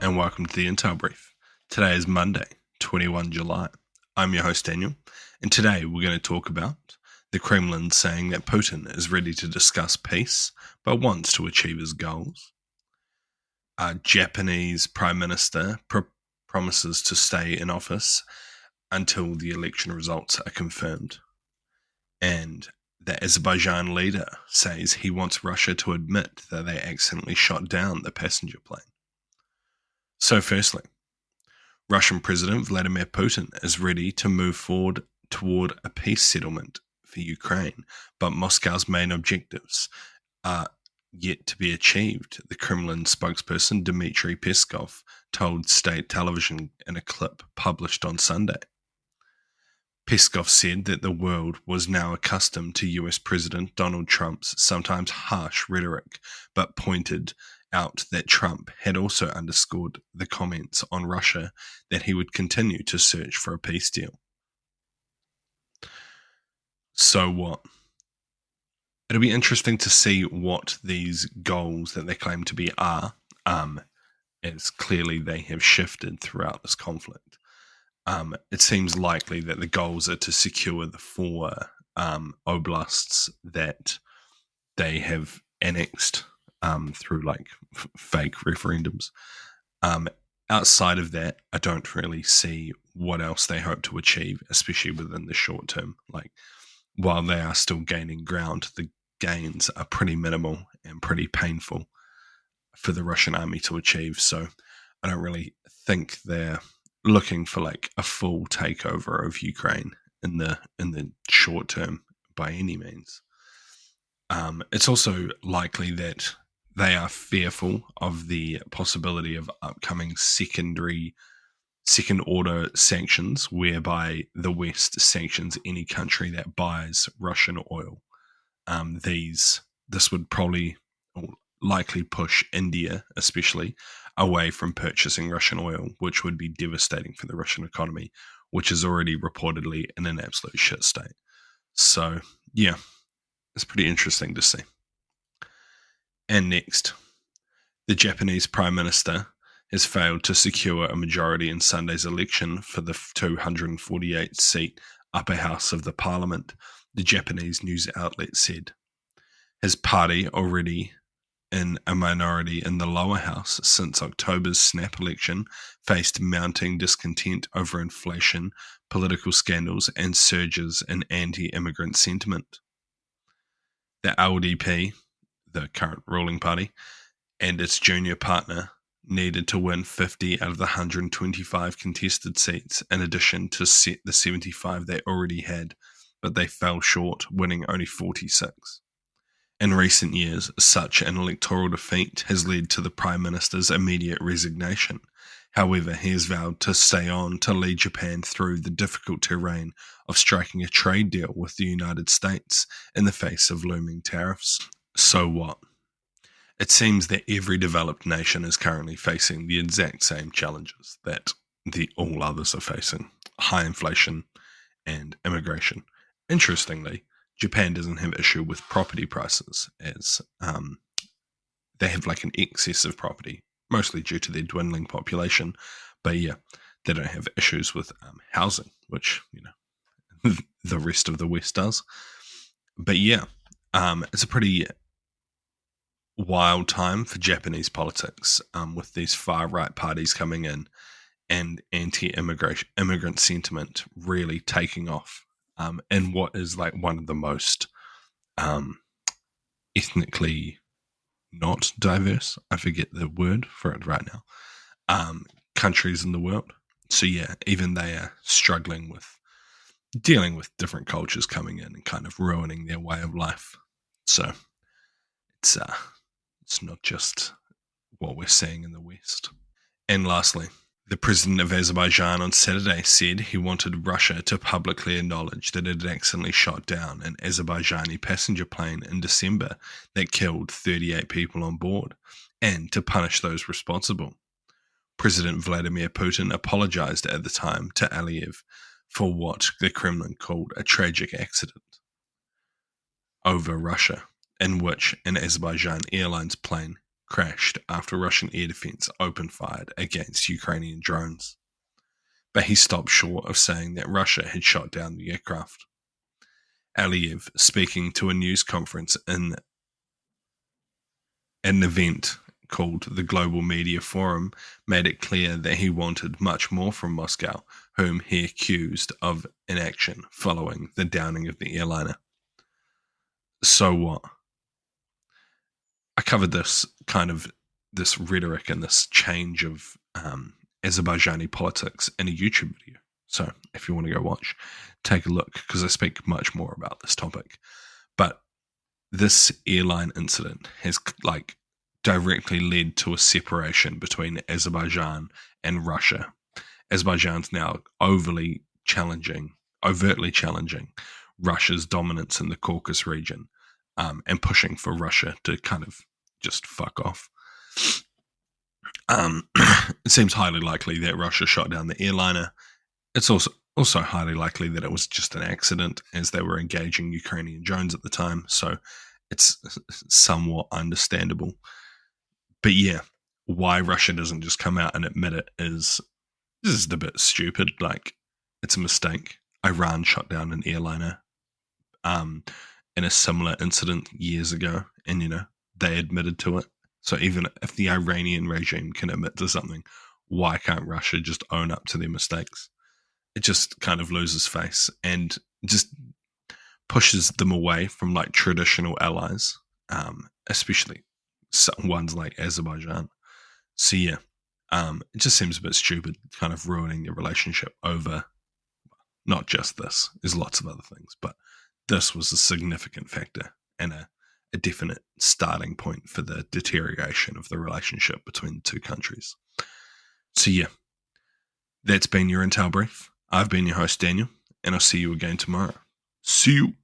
and welcome to the Intel Brief. Today is Monday, 21 July. I'm your host, Daniel, and today we're going to talk about the Kremlin saying that Putin is ready to discuss peace, but wants to achieve his goals. Japanese Prime Minister promises to stay in office until the election results are confirmed. And the Azerbaijan leader says he wants Russia to admit that they accidentally shot down the passenger plane. So firstly, Russian President Vladimir Putin is ready to move forward toward a peace settlement for Ukraine, but Moscow's main objectives are yet to be achieved, the Kremlin spokesperson Dmitry Peskov told state television in a clip published on Sunday. Peskov said that the world was now accustomed to US President Donald Trump's sometimes harsh rhetoric, but pointed out that Trump had also underscored the comments on Russia that he would continue to search for a peace deal. So what? It'll be interesting to see what these goals that they claim to be are, as clearly they have shifted throughout this conflict. It seems likely that the goals are to secure the four oblasts that they have annexed through fake referendums. Outside of that, I don't really see what else they hope to achieve, especially within the short term. While they are still gaining ground, the gains are pretty minimal and pretty painful for the Russian army to achieve. So I don't really think they're looking for a full takeover of Ukraine in the short term by any means. It's also likely that they are fearful of the possibility of upcoming second order sanctions, whereby the West sanctions any country that buys Russian oil. This would probably or likely push India, especially, away from purchasing Russian oil, which would be devastating for the Russian economy, which is already reportedly in an absolute shit state. So, yeah, it's pretty interesting to see. And next, the Japanese Prime Minister has failed to secure a majority in Sunday's election for the 248-seat upper house of the parliament, the Japanese news outlet said. His party, already in a minority in the lower house since October's snap election, faced mounting discontent over inflation, political scandals, and surges in anti-immigrant sentiment. The LDP, the current ruling party, and its junior partner needed to win 50 out of the 125 contested seats in addition to set the 75 they already had, but they fell short, winning only 46. In recent years, such an electoral defeat has led to the Prime Minister's immediate resignation. However, he has vowed to stay on to lead Japan through the difficult terrain of striking a trade deal with the United States in the face of looming tariffs. So what? It seems that every developed nation is currently facing the exact same challenges that all others are facing: high inflation and immigration. Interestingly, Japan doesn't have issue with property prices, as they have an excess of property, mostly due to their dwindling population. But yeah, they don't have issues with housing, which the rest of the West does. But yeah, it's a pretty wild time for Japanese politics, with these far-right parties coming in and anti-immigrant sentiment really taking off, in what is one of the most ethnically not diverse, I forget the word for it right now, countries in the world. So yeah, even they are struggling with dealing with different cultures coming in and kind of ruining their way of life. So it's not just what we're seeing in the West. And lastly, the president of Azerbaijan on Saturday said he wanted Russia to publicly acknowledge that it had accidentally shot down an Azerbaijani passenger plane in December that killed 38 people on board, and to punish those responsible. President Vladimir Putin apologized at the time to Aliyev for what the Kremlin called a tragic accident over Russia, in which an Azerbaijan Airlines plane crashed after Russian air defense opened fire against Ukrainian drones. But he stopped short of saying that Russia had shot down the aircraft. Aliyev, speaking to a news conference in an event called the Global Media Forum, made it clear that he wanted much more from Moscow, whom he accused of inaction following the downing of the airliner. So what? I covered this rhetoric and this change of Azerbaijani politics in a YouTube video. So if you want to go watch, take a look, because I speak much more about this topic. But this airline incident has directly led to a separation between Azerbaijan and Russia. Azerbaijan's now overtly challenging Russia's dominance in the Caucasus region, and pushing for Russia to kind of just fuck off. It seems highly likely that Russia shot down the airliner. It's also highly likely that it was just an accident, as they were engaging Ukrainian drones at the time, so it's somewhat understandable. But yeah, why Russia doesn't just come out and admit it is a bit stupid. It's a mistake. Iran shot down an airliner in a similar incident years ago, and they admitted to it. So even if the Iranian regime can admit to something, why can't Russia just own up to their mistakes? It just kind of loses face and just pushes them away from traditional allies, especially ones like Azerbaijan. So yeah, it just seems a bit stupid, kind of ruining the relationship over not just this. There's lots of other things, but this was a significant factor and a definite starting point for the deterioration of the relationship between the two countries. So yeah, that's been your Intel Brief. I've been your host, Daniel, and I'll see you again tomorrow. See you.